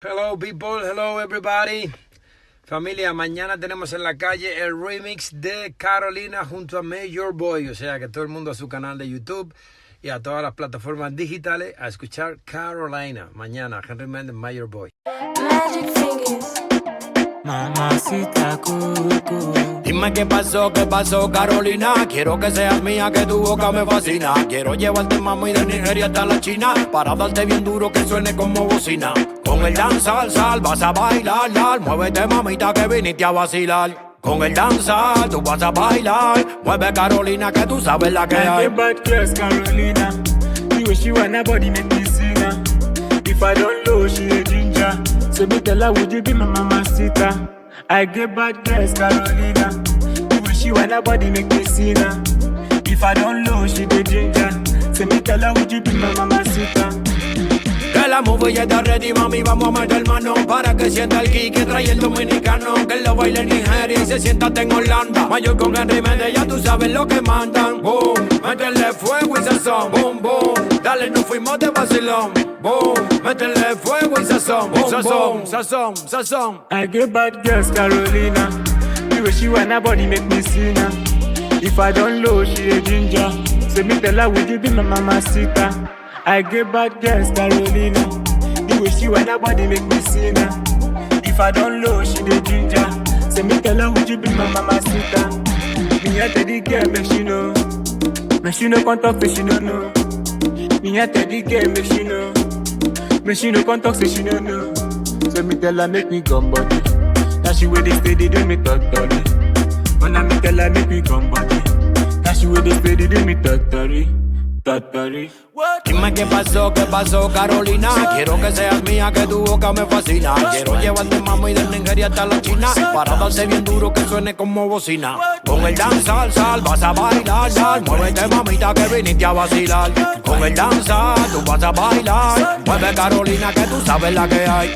Hello people, hello everybody. Familia, mañana tenemos en la calle el remix de Carolina junto a Major Boy. O sea que todo el mundo a su canal de YouTube y a todas las plataformas digitales a escuchar Carolina. Mañana, Henry Méndez, Major Boy. Magic fingers. Mamacita cucu. Dime qué pasó, Carolina. Quiero que seas mía, que tu boca me fascina. Quiero llevarte, mami, de Nigeria hasta la China, para darte bien duro que suene como bocina. Con el danzal, sal, vas a bailar, lal. Muévete, mamita, que viniste a vacilar. Con el danzal, tú vas a bailar. Mueve, Carolina, que tú sabes la que hay. Bad girls, Carolina. The way she wanna body make me sing her. If I don't know, she a ginger. So me tell her, would you be my mamacita? I get bad girls, Carolina. The way she wanna body make me sing her. If I don't know, she a ginger. So me tell her, would you be my mamacita? Que la movie ya está ready, mami, vamos a meter mano para que sienta el kick que trae el dominicano. Que lo baile en Nigeria y se sienta en Holanda. Mayor con Henry Méndez, ya tú sabes lo que mandan. Boom, métele fuego y sazón. Boom, boom, dale, nos fuimos de vacilón. Boom, métele fuego y sazón. Boom, sazón, sazón, sazón. I get bad girls, Carolina. The way she wanna body make me sing her. If I don't know, she a ginger. So me tell her, would you be my mamacita? I get bad girls, Carolina. The way she wanna body make me sing her. If I don't know, she the ginger. So me tell her, would you be my mamacita? Me a tell the girl, make she know. Make she know can't talk, say she no know. Me a tell the girl, make she know. Make she know can't talk, say she no know. So me tell her, make me come body. Now she with this steady, do me talk dirty. When I me tell her, make me come body. Now she with this steady, do me talk dirty. Dime qué pasó, Carolina. Quiero que seas mía, que tu boca me fascina. Quiero llevarte, mami, de Nigeria hasta la China, para darte bien duro que suene como bocina. Con el danzal, sal, vas a bailar, sal. Muévete, mamita, que viniste a vacilar. Con el danzal, tú vas a bailar. Mueve, Carolina, que tú sabes la que hay.